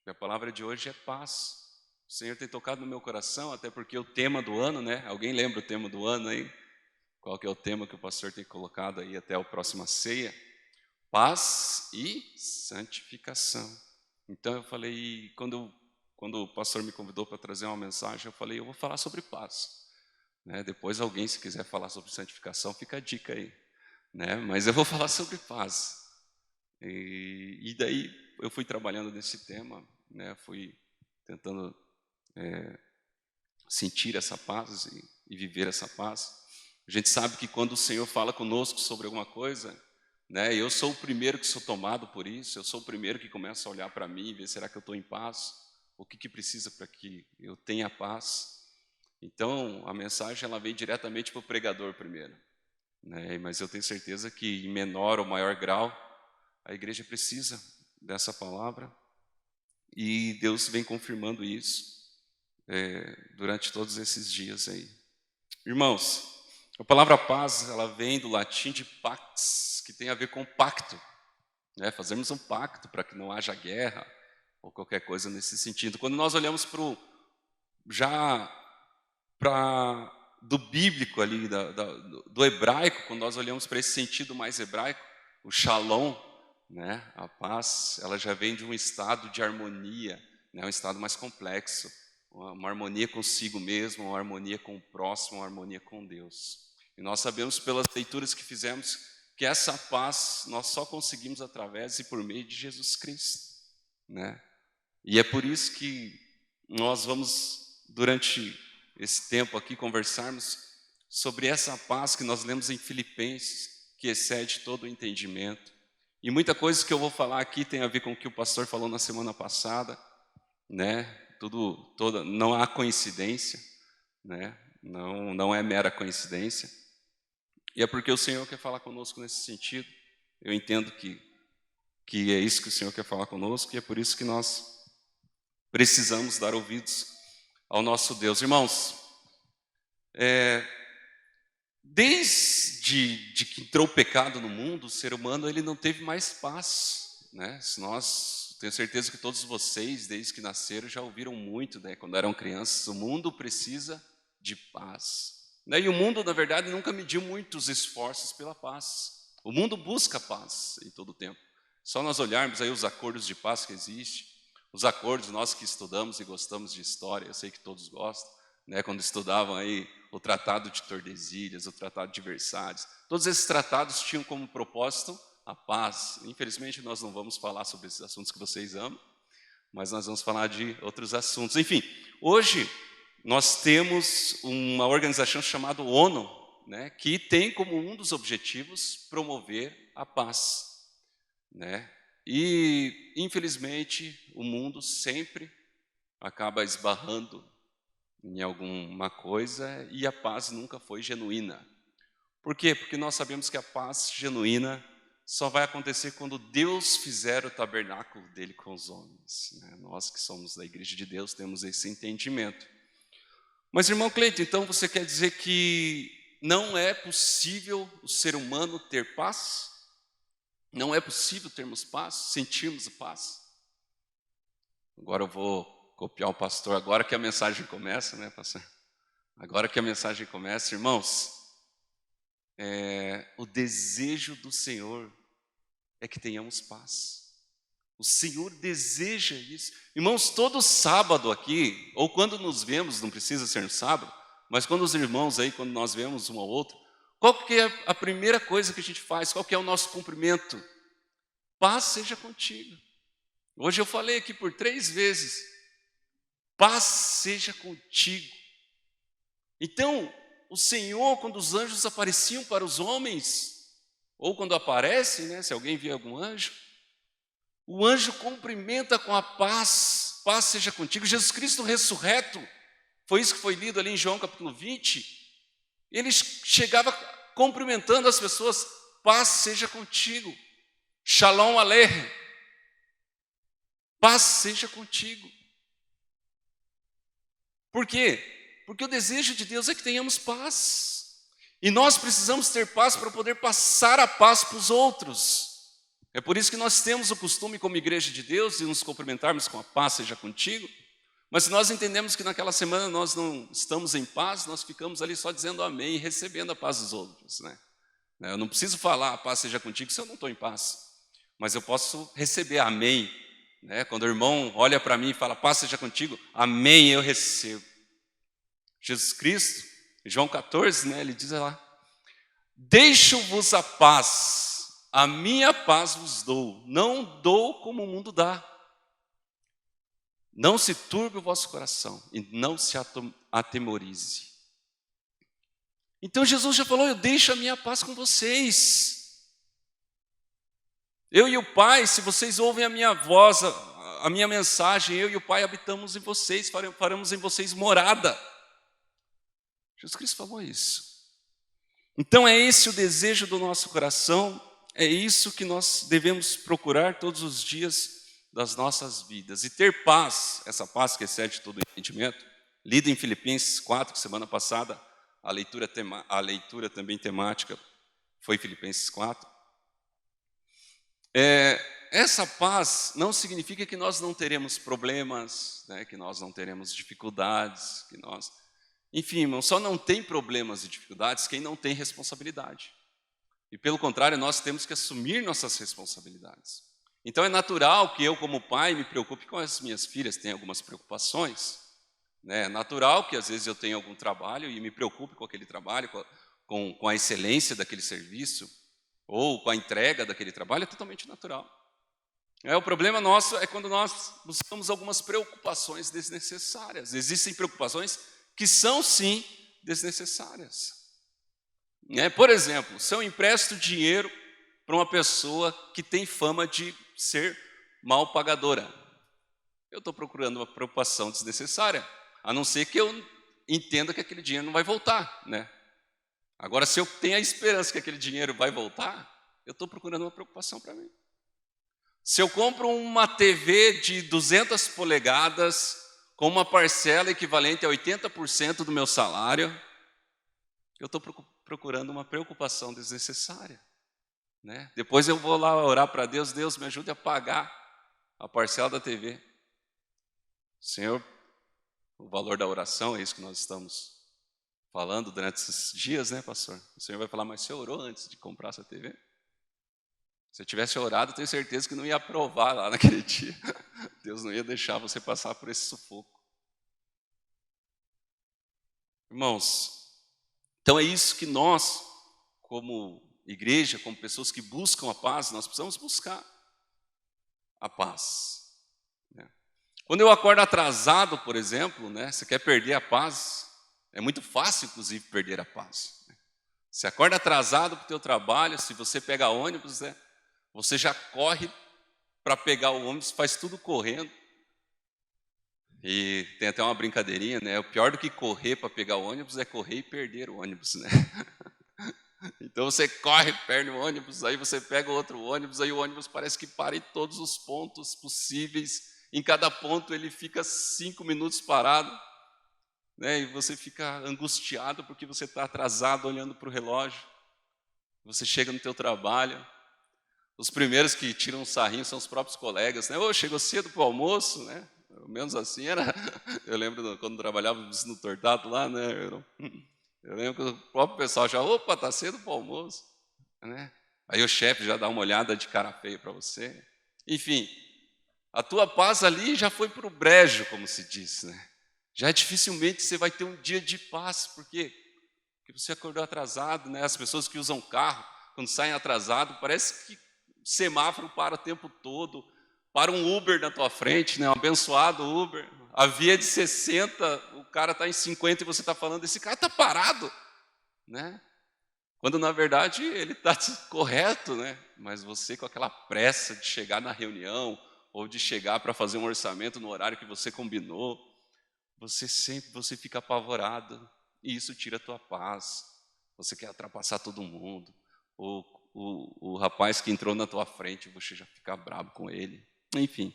A palavra de hoje é paz. O Senhor tem tocado no meu coração, até porque o tema do ano, né? Alguém lembra o tema do ano aí? Qual que é o tema que o pastor tem colocado aí até a próxima ceia? Paz e santificação. Então eu falei, quando o pastor me convidou para trazer uma mensagem, eu falei, eu vou falar sobre paz. Né? Depois alguém, se quiser falar sobre santificação, fica a dica aí. Né? Mas eu vou falar sobre paz. E daí eu fui trabalhando nesse tema, né? Fui tentando sentir essa paz e viver essa paz. A gente sabe que quando o Senhor fala conosco sobre alguma coisa, né? Eu sou o primeiro que sou tomado por isso, eu sou o primeiro que começa a olhar para mim e ver, será que eu estou em paz? O que precisa para que eu tenha paz? Então, a mensagem ela vem diretamente para o pregador primeiro. Né? Mas eu tenho certeza que em menor ou maior grau, a igreja precisa dessa palavra e Deus vem confirmando isso durante todos esses dias aí. Irmãos, a palavra paz, ela vem do latim de pax, que tem a ver com pacto. Né? Fazermos um pacto para que não haja guerra ou qualquer coisa nesse sentido. Quando nós olhamos do bíblico ali, do hebraico, quando nós olhamos para esse sentido mais hebraico, o shalom, né, a paz, ela já vem de um estado de harmonia, né, um estado mais complexo, uma harmonia consigo mesmo, uma harmonia com o próximo, uma harmonia com Deus. E nós sabemos pelas leituras que fizemos que essa paz nós só conseguimos através e por meio de Jesus Cristo. Né? E é por isso que nós vamos, durante esse tempo aqui, conversarmos sobre essa paz que nós lemos em Filipenses, que excede todo o entendimento. E muita coisa que eu vou falar aqui tem a ver com o que o pastor falou na semana passada, né? Não há coincidência, né? Não é mera coincidência. E é porque o Senhor quer falar conosco nesse sentido. Eu entendo que é isso que o Senhor quer falar conosco e é por isso que nós precisamos dar ouvidos ao nosso Deus. Irmãos, desde que entrou o pecado no mundo, o ser humano ele não teve mais paz. Né? Tenho certeza que todos vocês, desde que nasceram, já ouviram muito, né, quando eram crianças, o mundo precisa de paz. Né? E o mundo, na verdade, nunca mediu muitos esforços pela paz. O mundo busca paz em todo o tempo. Só nós olharmos aí os acordos de paz que existem, os acordos, nós que estudamos e gostamos de história, eu sei que todos gostam, né, quando estudavam aí o Tratado de Tordesilhas, o Tratado de Versalhes, todos esses tratados tinham como propósito a paz. Infelizmente, nós não vamos falar sobre esses assuntos que vocês amam, mas nós vamos falar de outros assuntos. Enfim, hoje nós temos uma organização chamada ONU, né, que tem como um dos objetivos promover a paz. Né? E, infelizmente, o mundo sempre acaba esbarrando em alguma coisa e a paz nunca foi genuína. Por quê? Porque nós sabemos que a paz genuína só vai acontecer quando Deus fizer o tabernáculo dele com os homens. Né? Nós que somos da Igreja de Deus temos esse entendimento. Mas, irmão Cleiton, então você quer dizer que não é possível o ser humano ter paz? Não é possível termos paz, sentirmos paz? Agora eu vou copiar o pastor, agora que a mensagem começa, né, pastor? Agora que a mensagem começa, irmãos, o desejo do Senhor é que tenhamos paz. O Senhor deseja isso. Irmãos, todo sábado aqui, ou quando nos vemos, não precisa ser no sábado, mas quando os irmãos aí, quando nós vemos um ao outro, qual que é a primeira coisa que a gente faz? Qual que é o nosso cumprimento? Paz seja contigo. Hoje eu falei aqui por 3 vezes. Paz seja contigo. Então, o Senhor, quando os anjos apareciam para os homens, ou quando aparecem, né, se alguém vê algum anjo, o anjo cumprimenta com a paz. Paz seja contigo. Jesus Cristo ressurreto, foi isso que foi lido ali em João capítulo 20. Ele chegava cumprimentando as pessoas. Paz seja contigo. Shalom Aleichem. Paz seja contigo. Por quê? Porque o desejo de Deus é que tenhamos paz. E nós precisamos ter paz para poder passar a paz para os outros. É por isso que nós temos o costume, como igreja de Deus, de nos cumprimentarmos com a paz seja contigo. Mas se nós entendemos que naquela semana nós não estamos em paz, nós ficamos ali só dizendo amém e recebendo a paz dos outros, né? Eu não preciso falar a paz seja contigo se eu não estou em paz. Mas eu posso receber amém, né? Quando o irmão olha para mim e fala paz seja contigo, amém, eu recebo. Jesus Cristo, em João 14, né, ele diz lá, deixo-vos a paz, a minha paz vos dou, não dou como o mundo dá. Não se turbe o vosso coração e não se atemorize. Então Jesus já falou, eu deixo a minha paz com vocês. Eu e o Pai, se vocês ouvem a minha voz, a minha mensagem, eu e o Pai habitamos em vocês, faremos em vocês morada. Jesus Cristo falou isso. Então é esse o desejo do nosso coração, é isso que nós devemos procurar todos os dias das nossas vidas. E ter paz, essa paz que excede todo entendimento, lida em Filipenses 4, que semana passada a leitura também temática foi Filipenses 4. Essa paz não significa que nós não teremos problemas, né, que nós não teremos dificuldades, que nós... Enfim, irmão, só não tem problemas e dificuldades quem não tem responsabilidade. E pelo contrário, nós temos que assumir nossas responsabilidades. Então é natural que eu, como pai, me preocupe com as minhas filhas, tenho algumas preocupações. É natural que às vezes eu tenha algum trabalho e me preocupe com aquele trabalho, com a excelência daquele serviço, ou com a entrega daquele trabalho, é totalmente natural. O problema nosso é quando nós buscamos algumas preocupações desnecessárias. Existem preocupações que são, sim, desnecessárias. Por exemplo, se eu empresto dinheiro para uma pessoa que tem fama de ser mal pagadora, eu estou procurando uma preocupação desnecessária, a não ser que eu entenda que aquele dinheiro não vai voltar, né? Agora, se eu tenho a esperança que aquele dinheiro vai voltar, eu estou procurando uma preocupação para mim. Se eu compro uma TV de 200 polegadas com uma parcela equivalente a 80% do meu salário, eu estou procurando uma preocupação desnecessária, né? Depois eu vou lá orar para Deus, Deus me ajude a pagar a parcela da TV. Senhor, o valor da oração, é isso que nós estamos falando durante esses dias, né, pastor? O Senhor vai falar, mas você orou antes de comprar essa TV? Se eu tivesse orado, eu tenho certeza que não ia aprovar lá naquele dia. Deus não ia deixar você passar por esse sufoco. Irmãos, então é isso que nós, como igreja, como pessoas que buscam a paz, nós precisamos buscar a paz. Quando eu acordo atrasado, por exemplo, né, você quer perder a paz, é muito fácil, inclusive, perder a paz. Você acorda atrasado para o teu trabalho, se você pega ônibus, né, você já corre para pegar o ônibus, faz tudo correndo. E tem até uma brincadeirinha, né? O pior do que correr para pegar o ônibus é correr e perder o ônibus, né? Então você corre, perde o ônibus, aí você pega outro ônibus, aí o ônibus parece que para em todos os pontos possíveis. Em cada ponto ele fica 5 minutos parado, né? E você fica angustiado porque você está atrasado olhando para o relógio. Você chega no teu trabalho, os primeiros que tiram um sarrinho são os próprios colegas, né? Chegou cedo para o almoço, né? Pelo menos assim era. Eu lembro quando trabalhávamos no Tortato lá, né? Eu lembro que o próprio pessoal já, opa, está cedo para o almoço, né? Aí o chefe já dá uma olhada de cara feia para você. Enfim, a tua paz ali já foi para o brejo, como se diz, né? Já dificilmente você vai ter um dia de paz, por quê? Porque você acordou atrasado, né? As pessoas que usam carro, quando saem atrasado, parece que o semáforo para o tempo todo, para um Uber na tua frente, né? Um abençoado Uber, a via de 60, o cara está em 50 e você está falando, esse cara está parado, né? Quando na verdade ele está correto, né? Mas você com aquela pressa de chegar na reunião, ou de chegar para fazer um orçamento no horário que você combinou, você fica apavorado, e isso tira a tua paz. Você quer ultrapassar todo mundo. O rapaz que entrou na tua frente, você já fica bravo com ele. Enfim,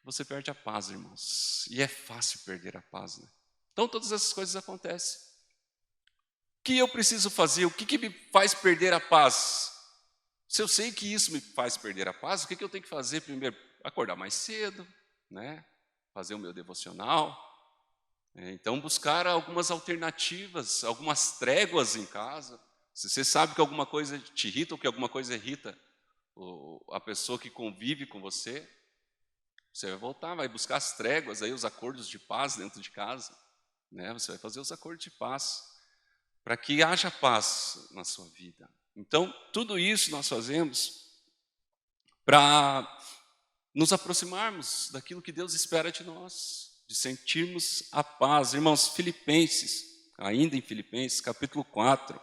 você perde a paz, irmãos. E é fácil perder a paz, né? Então todas essas coisas acontecem. O que eu preciso fazer? O que me faz perder a paz? Se eu sei que isso me faz perder a paz, o que eu tenho que fazer primeiro? Acordar mais cedo, né? Fazer o meu devocional. Então, buscar algumas alternativas, algumas tréguas em casa. Se você sabe que alguma coisa te irrita ou que alguma coisa irrita a pessoa que convive com você, você vai voltar, vai buscar as tréguas, aí, os acordos de paz dentro de casa. Né? Você vai fazer os acordos de paz, para que haja paz na sua vida. Então, tudo isso nós fazemos para nos aproximarmos daquilo que Deus espera de nós, de sentirmos a paz. Irmãos, Filipenses, ainda em Filipenses, capítulo 4,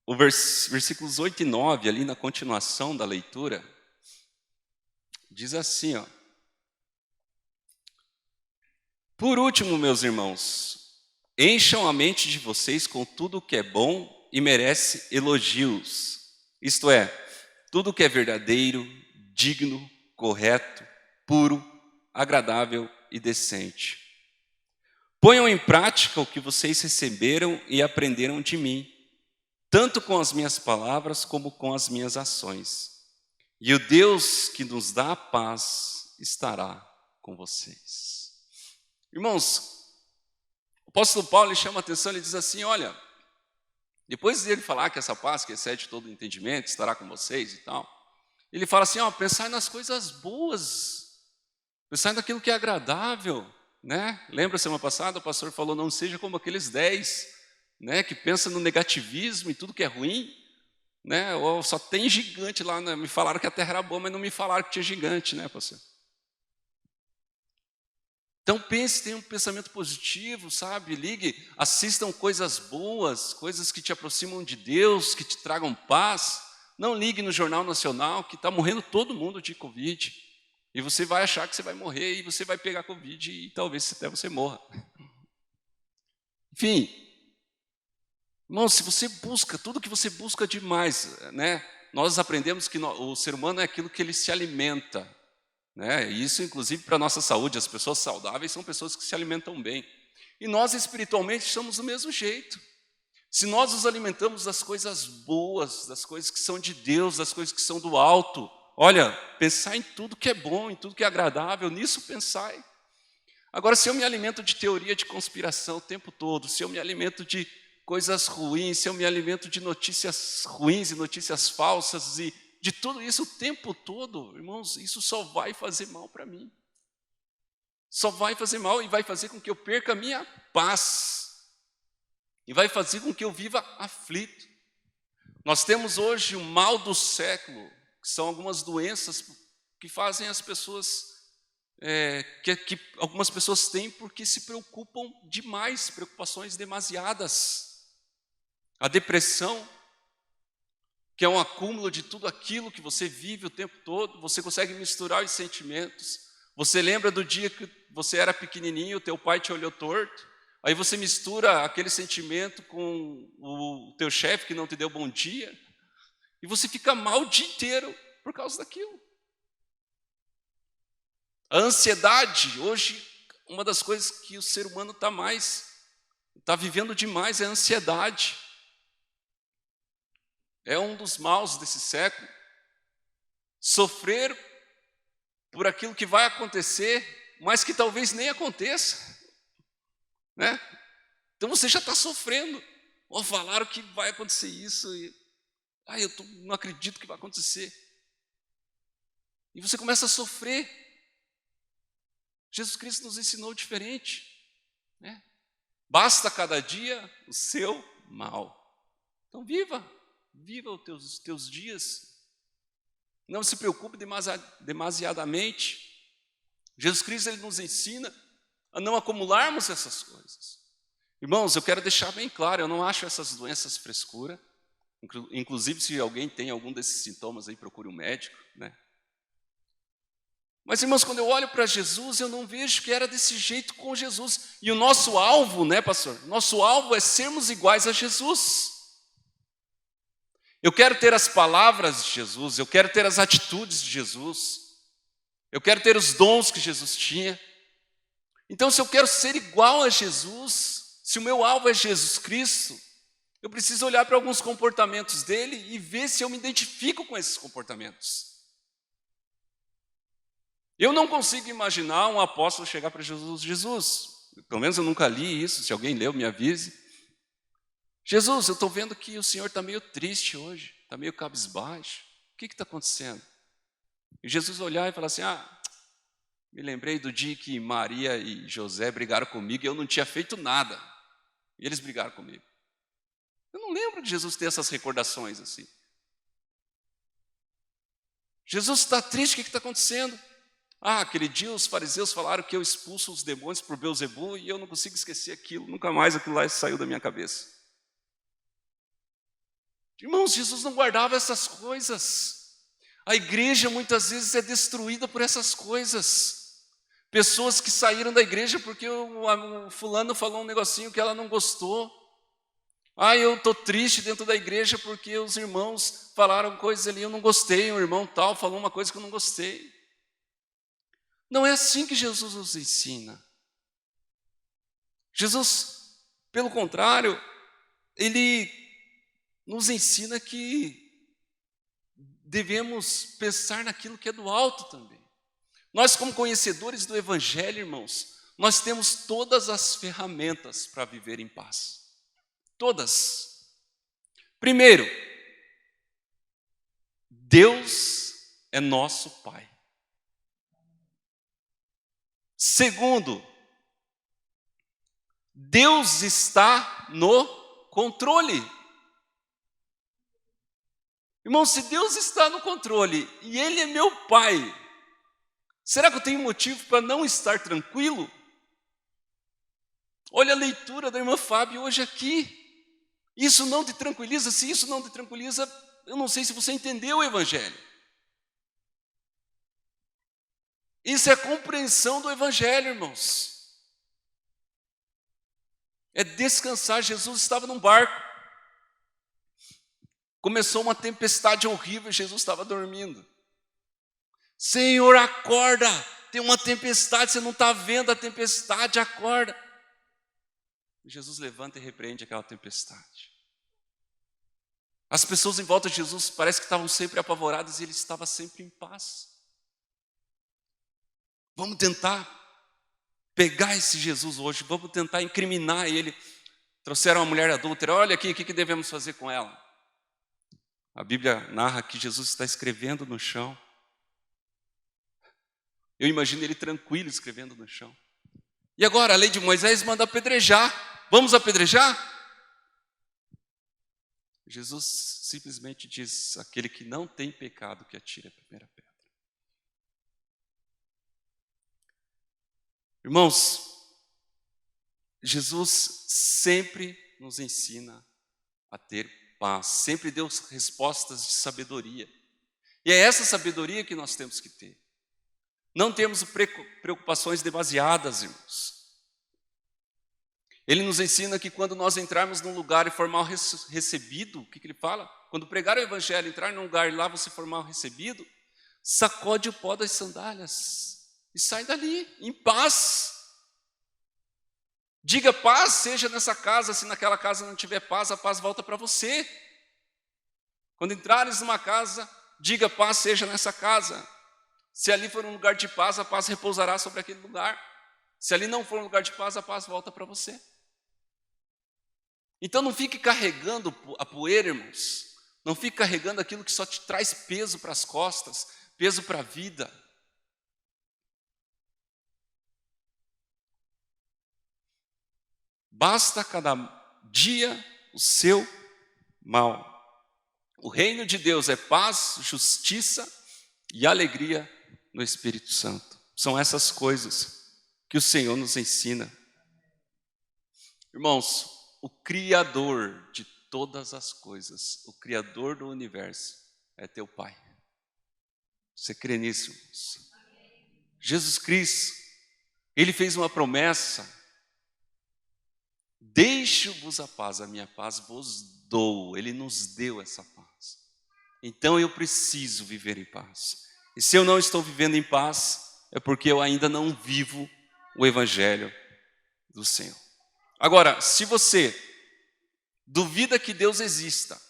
o versículos 8 e 9, ali na continuação da leitura, diz assim, ó: por último, meus irmãos, encham a mente de vocês com tudo o que é bom e merece elogios. Isto é, tudo o que é verdadeiro, digno, correto, puro, agradável e decente. Ponham em prática o que vocês receberam e aprenderam de mim, tanto com as minhas palavras como com as minhas ações. E o Deus que nos dá a paz estará com vocês. Irmãos, o apóstolo Paulo ele chama a atenção, ele diz assim, olha, depois dele falar que essa paz que excede todo o entendimento estará com vocês e tal, ele fala assim, ó, pensai nas coisas boas, pensai naquilo que é agradável, né? Lembra semana passada o pastor falou, não seja como aqueles 10, né, que pensam no negativismo e tudo que é ruim, né? Ou só tem gigante lá, né? Me falaram que a terra era boa, mas não me falaram que tinha gigante, né, pastor? Então pense, tenha um pensamento positivo, sabe? Ligue, assistam coisas boas, coisas que te aproximam de Deus, que te tragam paz. Não ligue no Jornal Nacional que está morrendo todo mundo de Covid. E você vai achar que você vai morrer e você vai pegar Covid e talvez até você morra. Enfim, irmão, se você busca, tudo que você busca demais, né? Nós aprendemos que o ser humano é aquilo que ele se alimenta. Né? Isso, inclusive, para a nossa saúde, as pessoas saudáveis são pessoas que se alimentam bem. E nós, espiritualmente, somos do mesmo jeito. Se nós nos alimentamos das coisas boas, das coisas que são de Deus, das coisas que são do alto, olha, pensar em tudo que é bom, em tudo que é agradável, nisso pensai. Agora, se eu me alimento de teoria de conspiração o tempo todo, se eu me alimento de coisas ruins, se eu me alimento de notícias ruins e notícias falsas e de tudo isso o tempo todo, irmãos, isso só vai fazer mal para mim. Só vai fazer mal e vai fazer com que eu perca a minha paz. E vai fazer com que eu viva aflito. Nós temos hoje o mal do século, que são algumas doenças que fazem as pessoas, que algumas pessoas têm porque se preocupam demais, preocupações demasiadas. A depressão, que é um acúmulo de tudo aquilo que você vive o tempo todo, você consegue misturar os sentimentos. Você lembra do dia que você era pequenininho, teu pai te olhou torto, aí você mistura aquele sentimento com o teu chefe que não te deu bom dia, e você fica mal o dia inteiro por causa daquilo. A ansiedade, hoje, uma das coisas que o ser humano está vivendo demais é a ansiedade. É um dos maus desse século. Sofrer por aquilo que vai acontecer, mas que talvez nem aconteça. Né? Então você já está sofrendo. Ou falaram que vai acontecer isso. E, não acredito que vai acontecer. E você começa a sofrer. Jesus Cristo nos ensinou diferente. Né? Basta cada dia o seu mal. Então viva os teus dias. Não se preocupe demasiadamente. Jesus Cristo ele nos ensina a não acumularmos essas coisas. Irmãos, eu quero deixar bem claro, eu não acho essas doenças frescura. Inclusive, se alguém tem algum desses sintomas, aí procure um médico. Né? Mas, irmãos, quando eu olho para Jesus, eu não vejo que era desse jeito com Jesus. E o nosso alvo, né, pastor? Nosso alvo é sermos iguais a Jesus. Eu quero ter as palavras de Jesus, eu quero ter as atitudes de Jesus, eu quero ter os dons que Jesus tinha. Então, se eu quero ser igual a Jesus, se o meu alvo é Jesus Cristo, Eu preciso olhar para alguns comportamentos dele e ver se eu me identifico com esses comportamentos. Eu não consigo imaginar um apóstolo chegar para Jesus, pelo menos eu nunca li isso, se alguém leu, me avise. Jesus, eu estou vendo que o Senhor está meio triste hoje, está meio cabisbaixo. O que está acontecendo? E Jesus olhar e falar assim, me lembrei do dia que Maria e José brigaram comigo e eu não tinha feito nada. E eles brigaram comigo. Eu não lembro de Jesus ter essas recordações assim. Jesus está triste, o que está acontecendo? Aquele dia os fariseus falaram que eu expulso os demônios por Beelzebu e eu não consigo esquecer aquilo. Nunca mais aquilo lá saiu da minha cabeça. Irmãos, Jesus não guardava essas coisas. A igreja muitas vezes é destruída por essas coisas. Pessoas que saíram da igreja porque o fulano falou um negocinho que ela não gostou. Eu estou triste dentro da igreja porque os irmãos falaram coisas ali, eu não gostei, um irmão tal falou uma coisa que eu não gostei. Não é assim que Jesus nos ensina. Jesus, pelo contrário, ele nos ensina que devemos pensar naquilo que é do alto também. Nós, como conhecedores do Evangelho, irmãos, nós temos todas as ferramentas para viver em paz. Todas. Primeiro, Deus é nosso Pai. Segundo, Deus está no controle. Irmão, se Deus está no controle e Ele é meu Pai, será que eu tenho motivo para não estar tranquilo? Olha a leitura da irmã Fábio hoje aqui. Isso não te tranquiliza? Se isso não te tranquiliza, eu não sei se você entendeu o Evangelho. Isso é a compreensão do Evangelho, irmãos. É descansar. Jesus estava num barco. Começou uma tempestade horrível e Jesus estava dormindo. Senhor, acorda! Tem uma tempestade, você não está vendo a tempestade, acorda! Jesus levanta e repreende aquela tempestade. As pessoas em volta de Jesus parece que estavam sempre apavoradas e ele estava sempre em paz. Vamos tentar pegar esse Jesus hoje, vamos tentar incriminar ele. Trouxeram uma mulher adúltera, olha aqui, o que devemos fazer com ela? A Bíblia narra que Jesus está escrevendo no chão. Eu imagino ele tranquilo escrevendo no chão. E agora a lei de Moisés manda apedrejar. Vamos apedrejar? Jesus simplesmente diz, aquele que não tem pecado que atire a primeira pedra. Irmãos, Jesus sempre nos ensina a ter paz, sempre deu respostas de sabedoria. E é essa sabedoria que nós temos que ter. Não temos preocupações demasiadas, irmãos. Ele nos ensina que quando nós entrarmos num lugar e for mal recebido, o que ele fala? Quando pregar o Evangelho, entrar num lugar e lá você for mal recebido, sacode o pó das sandálias e sai dali, em paz. Diga paz seja nessa casa, se naquela casa não tiver paz, a paz volta para você. Quando entrares numa casa, diga paz seja nessa casa. Se ali for um lugar de paz, a paz repousará sobre aquele lugar. Se ali não for um lugar de paz, a paz volta para você. Então não fique carregando a poeira, irmãos. Não fique carregando aquilo que só te traz peso para as costas, peso para a vida. Basta cada dia o seu mal. O reino de Deus é paz, justiça e alegria no Espírito Santo. São essas coisas que o Senhor nos ensina. Irmãos, o Criador de todas as coisas, o Criador do universo, é teu Pai. Você crê nisso, irmãos? Jesus Cristo, Ele fez uma promessa: deixo-vos a paz, a minha paz vos dou. Ele nos deu essa paz. Então eu preciso viver em paz. E se eu não estou vivendo em paz, é porque eu ainda não vivo o Evangelho do Senhor. Agora, se você duvida que Deus exista,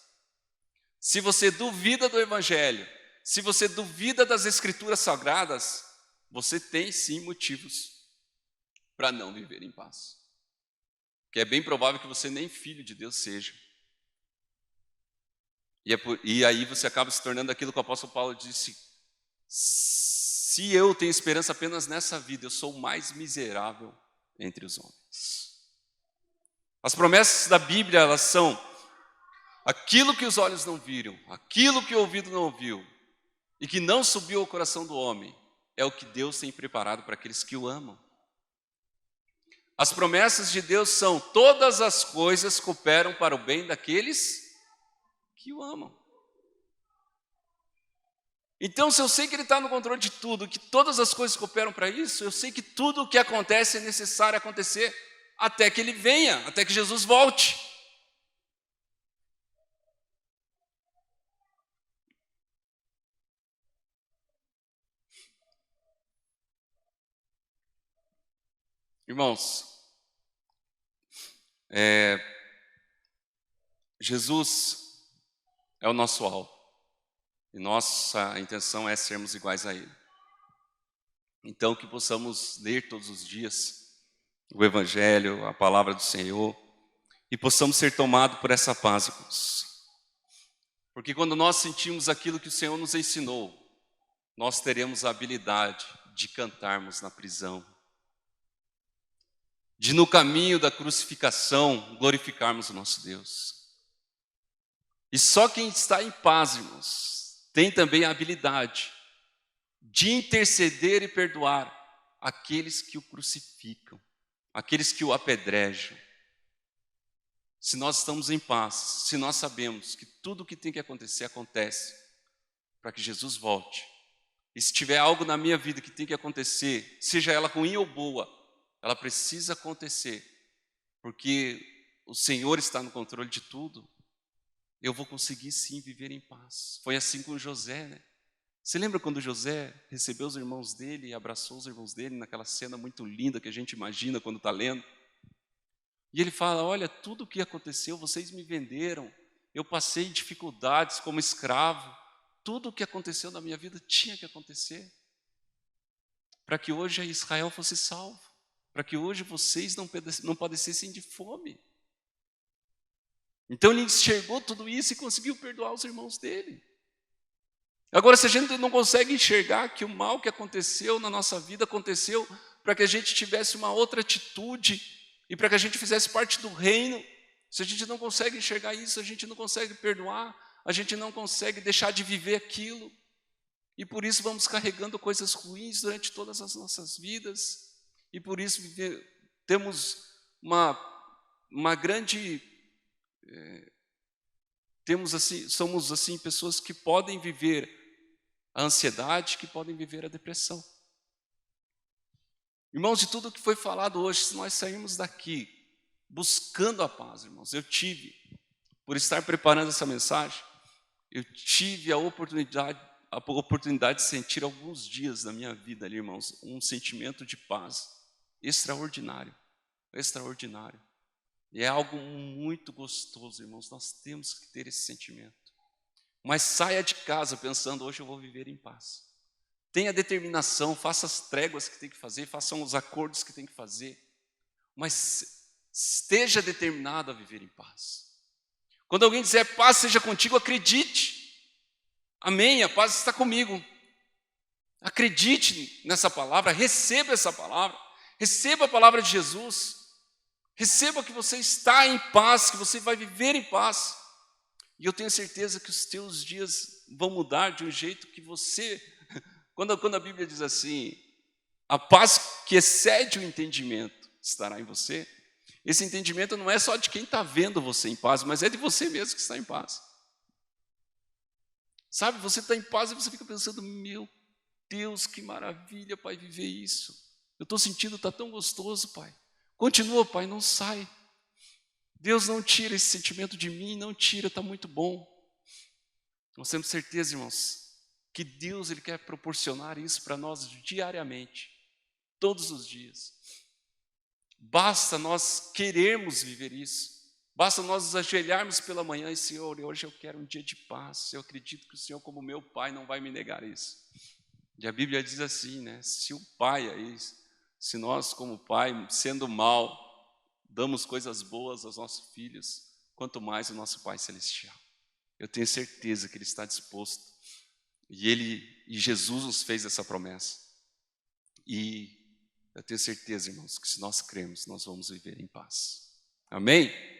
se você duvida do Evangelho, se você duvida das Escrituras Sagradas, você tem sim motivos para não viver em paz. Porque é bem provável que você nem filho de Deus seja. E aí você acaba se tornando aquilo que o apóstolo Paulo disse: se eu tenho esperança apenas nessa vida, eu sou o mais miserável entre os homens. As promessas da Bíblia, elas são aquilo que os olhos não viram, aquilo que o ouvido não ouviu, e que não subiu ao coração do homem, é o que Deus tem preparado para aqueles que o amam. As promessas de Deus são: todas as coisas cooperam para o bem daqueles que o amam. Então, se eu sei que Ele está no controle de tudo, que todas as coisas cooperam para isso, eu sei que tudo o que acontece é necessário acontecer até que Ele venha, até que Jesus volte. Irmãos, Jesus é o nosso alvo. E nossa intenção é sermos iguais a Ele. Então, que possamos ler todos os dias o Evangelho, a palavra do Senhor, e possamos ser tomados por essa paz, irmãos. Porque quando nós sentimos aquilo que o Senhor nos ensinou, nós teremos a habilidade de cantarmos na prisão, de no caminho da crucificação glorificarmos o nosso Deus. E só quem está em paz, irmãos, tem também a habilidade de interceder e perdoar aqueles que o crucificam, aqueles que o apedrejam. Se nós estamos em paz, se nós sabemos que tudo o que tem que acontecer, acontece, para que Jesus volte. E se tiver algo na minha vida que tem que acontecer, seja ela ruim ou boa, ela precisa acontecer, porque o Senhor está no controle de tudo, eu vou conseguir sim viver em paz. Foi assim com José, né? Você lembra quando José recebeu os irmãos dele e abraçou os irmãos dele naquela cena muito linda que a gente imagina quando está lendo? E ele fala: olha, tudo o que aconteceu, vocês me venderam, eu passei dificuldades como escravo, tudo o que aconteceu na minha vida tinha que acontecer, para que hoje Israel fosse salvo, para que hoje vocês não padecessem de fome. Então ele enxergou tudo isso e conseguiu perdoar os irmãos dele. Agora, se a gente não consegue enxergar que o mal que aconteceu na nossa vida aconteceu para que a gente tivesse uma outra atitude e para que a gente fizesse parte do reino, se a gente não consegue enxergar isso, a gente não consegue perdoar, a gente não consegue deixar de viver aquilo, e por isso vamos carregando coisas ruins durante todas as nossas vidas, e por isso temos uma grande... somos assim pessoas que podem viver a ansiedade, que podem viver a depressão. Irmãos, de tudo que foi falado hoje, se nós sairmos daqui buscando a paz, irmãos, eu tive, por estar preparando essa mensagem, eu tive a oportunidade de sentir alguns dias da minha vida ali, irmãos, um sentimento de paz extraordinário, extraordinário. E é algo muito gostoso, irmãos, nós temos que ter esse sentimento. Mas saia de casa pensando: hoje eu vou viver em paz. Tenha determinação, faça as tréguas que tem que fazer, façam os acordos que tem que fazer, mas esteja determinado a viver em paz. Quando alguém dizer paz seja contigo, acredite. Amém, a paz está comigo. Acredite nessa palavra, receba essa palavra, receba a palavra de Jesus. Receba que você está em paz, que você vai viver em paz. E eu tenho certeza que os teus dias vão mudar de um jeito que você... Quando a Bíblia diz assim, a paz que excede o entendimento estará em você, esse entendimento não é só de quem está vendo você em paz, mas é de você mesmo que está em paz. Sabe, você está em paz e você fica pensando: meu Deus, que maravilha, Pai, viver isso. Eu estou sentindo, está tão gostoso, Pai. Continua, Pai, não sai. Deus não tira esse sentimento de mim, não tira, está muito bom. Nós temos certeza, irmãos, que Deus Ele quer proporcionar isso para nós diariamente, todos os dias. Basta nós querermos viver isso, Basta nós nos ajoelharmos pela manhã e, Senhor, hoje eu quero um dia de paz. Eu acredito que o Senhor, como meu Pai, não vai me negar isso. E a Bíblia diz assim, né? Se o Pai aí, se nós como Pai, sendo mal, damos coisas boas aos nossos filhos, quanto mais o nosso Pai Celestial. Eu tenho certeza que Ele está disposto. E Jesus nos fez essa promessa. E eu tenho certeza, irmãos, que se nós cremos, nós vamos viver em paz. Amém?